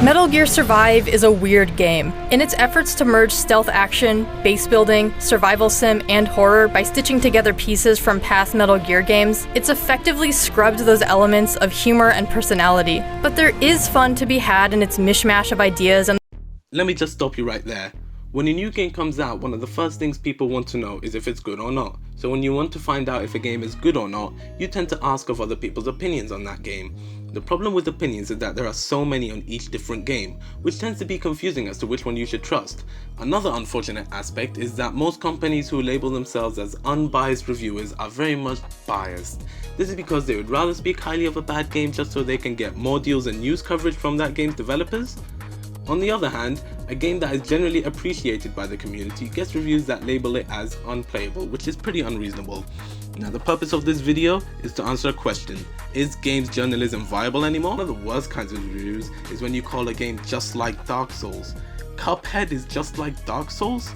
Metal Gear Survive is a weird game. In its efforts to merge stealth action, base building, survival sim, and horror by stitching together pieces from past Metal Gear games, it's effectively scrubbed those elements of humor and personality. But there is fun to be had in its mishmash of ideas and Let me just stop you right there. When a new game comes out, one of the first things people want to know is if it's good or not. So when you want to find out if a game is good or not, you tend to ask of other people's opinions on that game. The problem with opinions is that there are so many on each different game, which tends to be confusing as to which one you should trust. Another unfortunate aspect is that most companies who label themselves as unbiased reviewers are very much biased. This is because they would rather speak highly of a bad game just so they can get more deals and news coverage from that game's developers. On the other hand, a game that is generally appreciated by the community gets reviews that label it as unplayable, which is pretty unreasonable. Now, the purpose of this video is to answer a question: is games journalism viable anymore? One of the worst kinds of reviews is when you call a game just like Dark Souls. Cuphead is just like Dark Souls?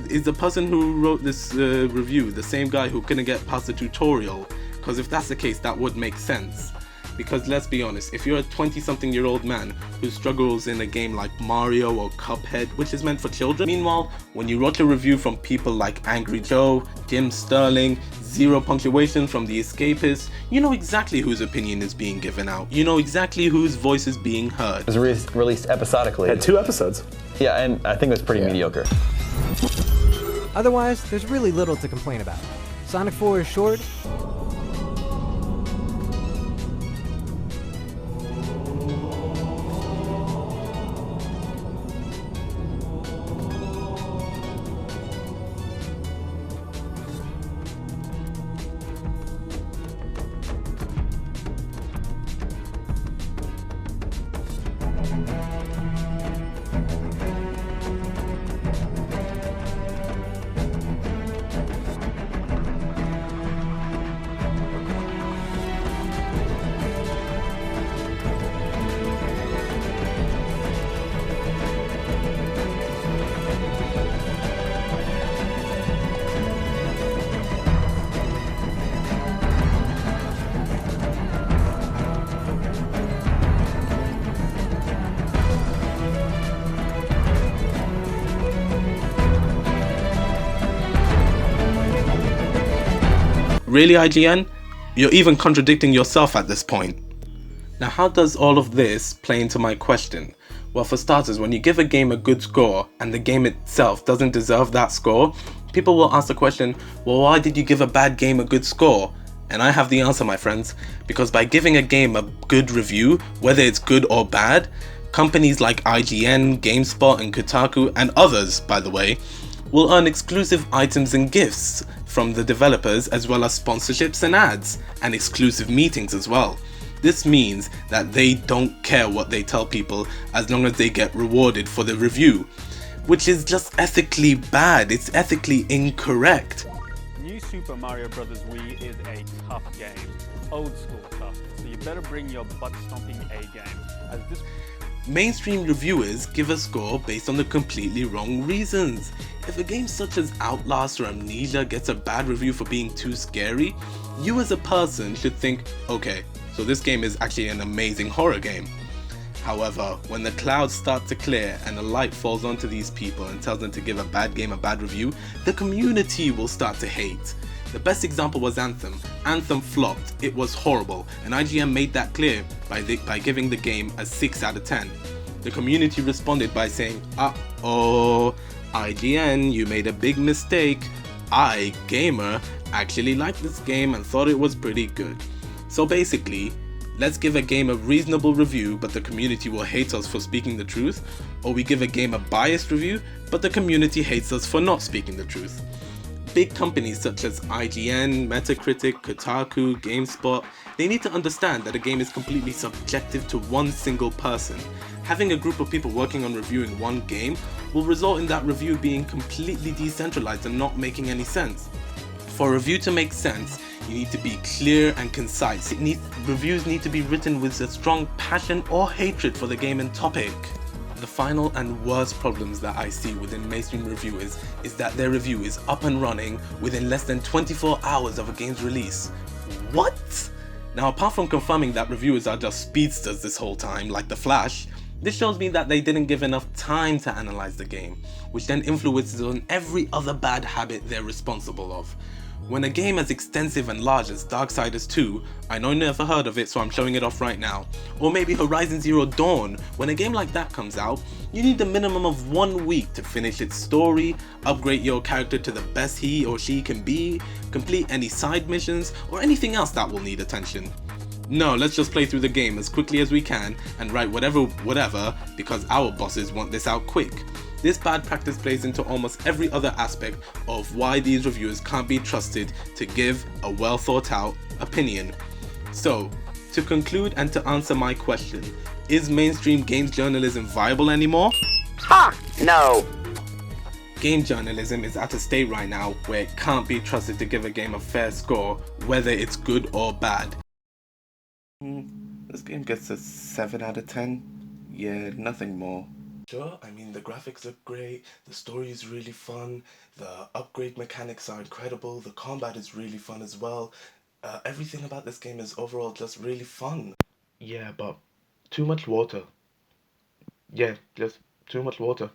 Is the person who wrote this review the same guy who couldn't get past the tutorial? Because if that's the case, that would make sense. Because let's be honest, if you're a 20-something-year-old man who struggles in a game like Mario or Cuphead, which is meant for children, meanwhile, when you watch a review from people like Angry Joe, Jim Sterling, Zero Punctuation from The Escapists, you know exactly whose opinion is being given out. You know exactly whose voice is being heard. It was released episodically. It had 2 episodes. Yeah, and I think it was pretty mediocre. Otherwise, there's really little to complain about. Sonic 4 is short. Really, IGN? You're even contradicting yourself at this point. Now, how does all of this play into my question? Well, for starters, when you give a game a good score and the game itself doesn't deserve that score, people will ask the question, well, why did you give a bad game a good score? And I have the answer, my friends, because by giving a game a good review, whether it's good or bad, companies like IGN, GameSpot, and Kotaku, and others, by the way, will earn exclusive items and gifts from the developers, as well as sponsorships and ads, and exclusive meetings as well. This means that they don't care what they tell people as long as they get rewarded for the review, which is just ethically bad. It's ethically incorrect. New Super Mario Bros. Wii is a tough game, old school tough, so you better bring your butt-stomping A game, as this Mainstream reviewers give a score based on the completely wrong reasons. If a game such as Outlast or Amnesia gets a bad review for being too scary, you as a person should think, okay, so this game is actually an amazing horror game. However, when the clouds start to clear and the light falls onto these people and tells them to give a bad game a bad review, the community will start to hate. The best example was Anthem. Anthem flopped, it was horrible, and IGN made that clear by giving the game a 6 out of 10. The community responded by saying, uh-oh, IGN, you made a big mistake. I, gamer, actually liked this game and thought it was pretty good. So basically, let's give a game a reasonable review but the community will hate us for speaking the truth, or we give a game a biased review but the community hates us for not speaking the truth. Big companies such as IGN, Metacritic, Kotaku, GameSpot, they need to understand that a game is completely subjective to one single person. Having a group of people working on reviewing one game will result in that review being completely decentralized and not making any sense. For a review to make sense, you need to be clear and concise. Reviews need to be written with a strong passion or hatred for the game and topic. The final and worst problems that I see within mainstream reviewers is that their review is up and running within less than 24 hours of a game's release. What? Now, apart from confirming that reviewers are just speedsters this whole time, like The Flash, this shows me that they didn't give enough time to analyze the game, which then influences on every other bad habit they're responsible of. When a game as extensive and large as Darksiders 2, I know you never heard of it so I'm showing it off right now, or maybe Horizon Zero Dawn, when a game like that comes out, you need a minimum of 1 week to finish its story, upgrade your character to the best he or she can be, complete any side missions, or anything else that will need attention. No, let's just play through the game as quickly as we can and write whatever because our bosses want this out quick. This bad practice plays into almost every other aspect of why these reviewers can't be trusted to give a well thought out opinion. So, to conclude and to answer my question, is mainstream games journalism viable anymore? Ha! No! Game journalism is at a state right now where it can't be trusted to give a game a fair score, whether it's good or bad. This game gets a 7 out of 10. Yeah, nothing more. Sure, I mean the graphics look great, the story is really fun, the upgrade mechanics are incredible, the combat is really fun as well. Everything about this game is overall just really fun. Yeah, but too much water. Yeah, just too much water.